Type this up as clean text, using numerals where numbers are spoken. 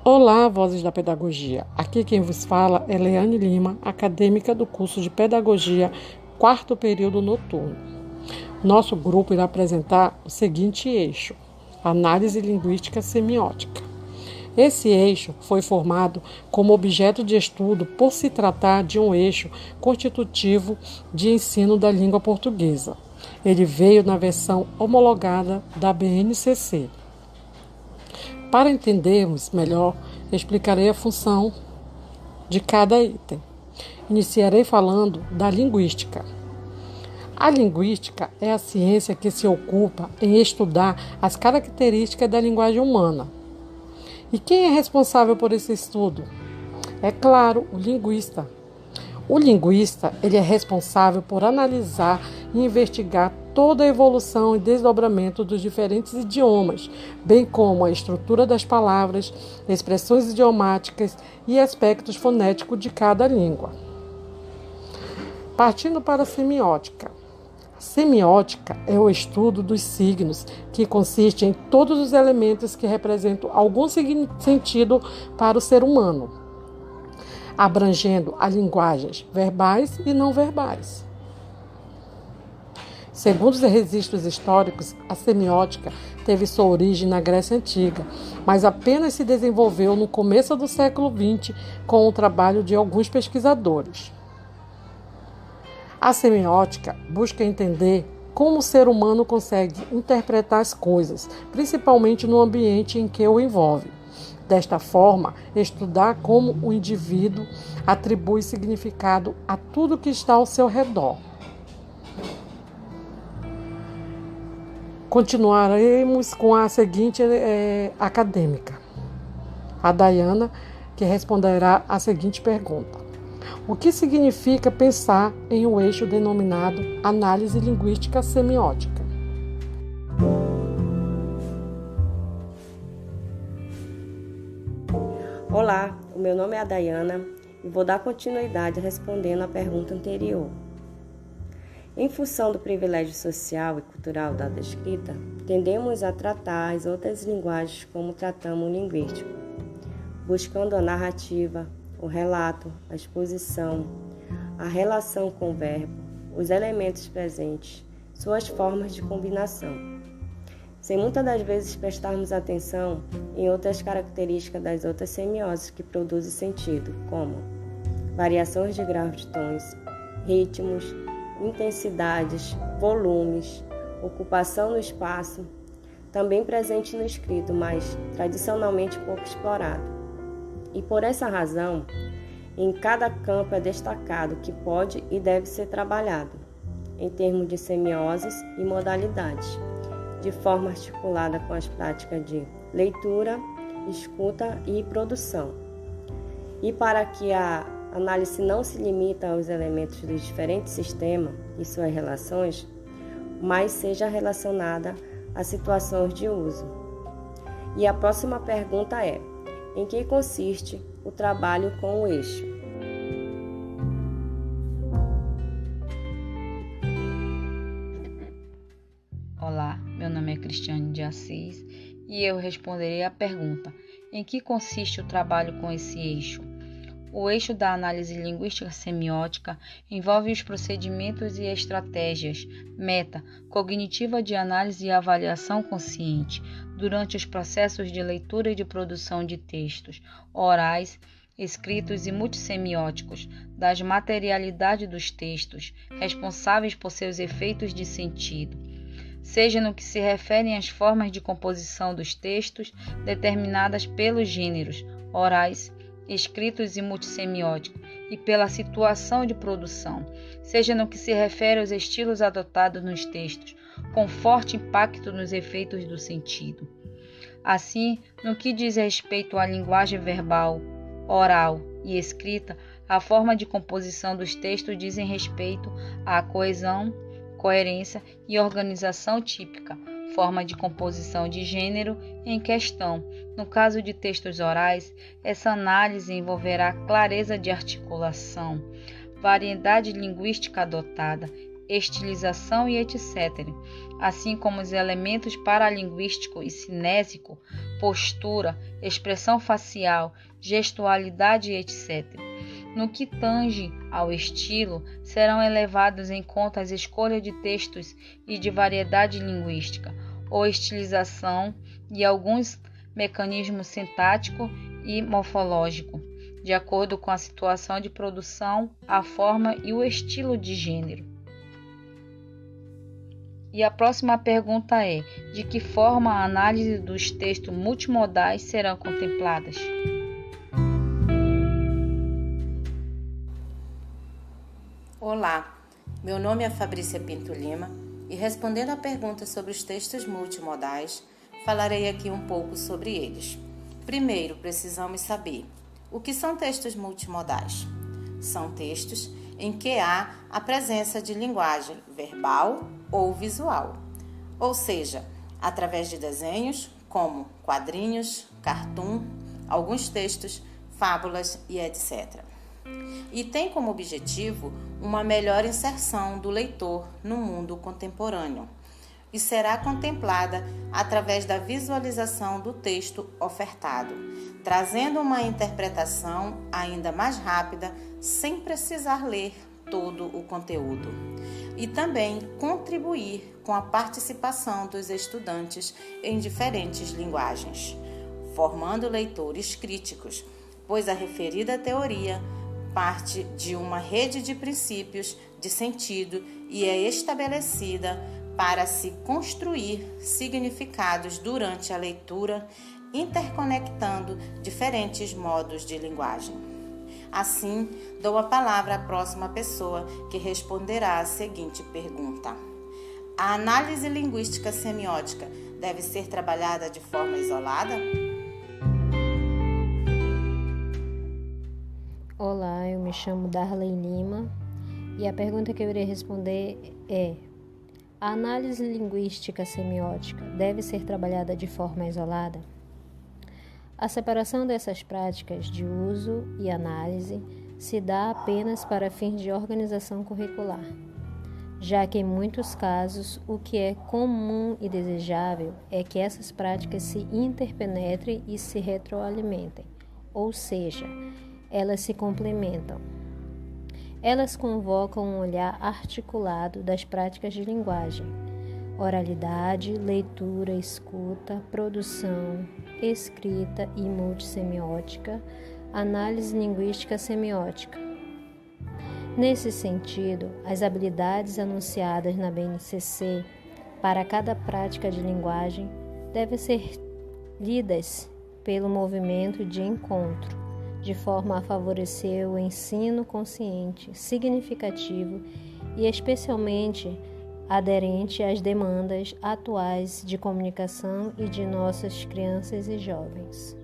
Olá, Vozes da Pedagogia. Aqui quem vos fala é Leane Lima, acadêmica do curso de Pedagogia, quarto período noturno. Nosso grupo irá apresentar o seguinte eixo: Análise Linguística Semiótica. Esse eixo foi formado como objeto de estudo por se tratar de um eixo constitutivo de ensino da língua portuguesa. Ele veio na versão homologada da BNCC. Para entendermos melhor, explicarei a função de cada item. Iniciarei falando da linguística. A linguística é a ciência que se ocupa em estudar as características da linguagem humana. E quem é responsável por esse estudo? É claro, o linguista. O linguista ele é responsável por analisar e investigar toda a evolução e desdobramento dos diferentes idiomas, bem como a estrutura das palavras, expressões idiomáticas e aspectos fonéticos de cada língua. Partindo para a semiótica. A semiótica é o estudo dos signos, que consiste em todos os elementos que representam algum sentido para o ser humano, abrangendo as linguagens verbais e não verbais. Segundo os registros históricos, a semiótica teve sua origem na Grécia Antiga, mas apenas se desenvolveu no começo do século XX com o trabalho de alguns pesquisadores. A semiótica busca entender como o ser humano consegue interpretar as coisas, principalmente no ambiente em que o envolve. Desta forma, estudar como o indivíduo atribui significado a tudo que está ao seu redor. Continuaremos com a seguinte acadêmica, a Dayana, que responderá a seguinte pergunta: o que significa pensar em um eixo denominado análise linguística semiótica? Olá, o meu nome é Dayana e vou dar continuidade respondendo à pergunta anterior. Em função do privilégio social e cultural da escrita, tendemos a tratar as outras linguagens como tratamos o linguístico, buscando a narrativa, o relato, a exposição, a relação com o verbo, os elementos presentes, suas formas de combinação, sem muitas das vezes prestarmos atenção em outras características das outras semioses que produzem sentido, como variações de graus de tons, ritmos, intensidades, volumes, ocupação no espaço, também presente no escrito, mas tradicionalmente pouco explorado. E por essa razão, em cada campo é destacado que pode e deve ser trabalhado, em termos de semioses e modalidades, de forma articulada com as práticas de leitura, escuta e produção. E para que a análise não se limita aos elementos dos diferentes sistemas e suas relações, mas seja relacionada a situações de uso. E a próxima pergunta é: em que consiste o trabalho com o eixo? Olá, meu nome é Cristiane de Assis e eu responderei à pergunta: em que consiste o trabalho com esse eixo? O eixo da análise linguística semiótica envolve os procedimentos e estratégias cognitiva de análise e avaliação consciente durante os processos de leitura e de produção de textos orais, escritos e multissemióticos, das materialidades dos textos, responsáveis por seus efeitos de sentido, seja no que se refere às formas de composição dos textos determinadas pelos gêneros orais, escritos e multissemióticos, e pela situação de produção, seja no que se refere aos estilos adotados nos textos, com forte impacto nos efeitos do sentido. Assim, no que diz respeito à linguagem verbal, oral e escrita, a forma de composição dos textos dizem respeito à coesão, coerência e organização típica, forma de composição de gênero em questão. No caso de textos orais, essa análise envolverá clareza de articulação, variedade linguística adotada, estilização e etc., assim como os elementos paralinguístico e cinésico, postura, expressão facial, gestualidade e etc. No que tange ao estilo, serão levados em conta as escolhas de textos e de variedade linguística, ou estilização e alguns mecanismos sintático e morfológico, de acordo com a situação de produção, a forma e o estilo de gênero. E a próxima pergunta é: de que forma a análise dos textos multimodais serão contempladas? Olá, meu nome é Fabrícia Pinto Lima e, respondendo à pergunta sobre os textos multimodais, falarei aqui um pouco sobre eles. Primeiro, precisamos saber o que são textos multimodais. São textos em que há a presença de linguagem verbal ou visual, ou seja, através de desenhos como quadrinhos, cartoon, alguns textos, fábulas e etc. E tem como objetivo uma melhor inserção do leitor no mundo contemporâneo e será contemplada através da visualização do texto ofertado, trazendo uma interpretação ainda mais rápida, sem precisar ler todo o conteúdo, e também contribuir com a participação dos estudantes em diferentes linguagens, formando leitores críticos, pois a referida teoria parte de uma rede de princípios de sentido e é estabelecida para se construir significados durante a leitura, interconectando diferentes modos de linguagem. Assim, dou a palavra à próxima pessoa que responderá a seguinte pergunta: a análise linguística semiótica deve ser trabalhada de forma isolada? Olá, eu me chamo Darley Lima e a pergunta que eu irei responder é: a análise linguística semiótica deve ser trabalhada de forma isolada? A separação dessas práticas de uso e análise se dá apenas para fins de organização curricular, já que em muitos casos o que é comum e desejável é que essas práticas se interpenetrem e se retroalimentem, ou seja, elas se complementam. Elas convocam um olhar articulado das práticas de linguagem, oralidade, leitura, escuta, produção, escrita e multissemiótica, análise linguística semiótica. Nesse sentido, as habilidades anunciadas na BNCC para cada prática de linguagem devem ser lidas pelo movimento de encontro, de forma a favorecer o ensino consciente, significativo e especialmente aderente às demandas atuais de comunicação e de nossas crianças e jovens.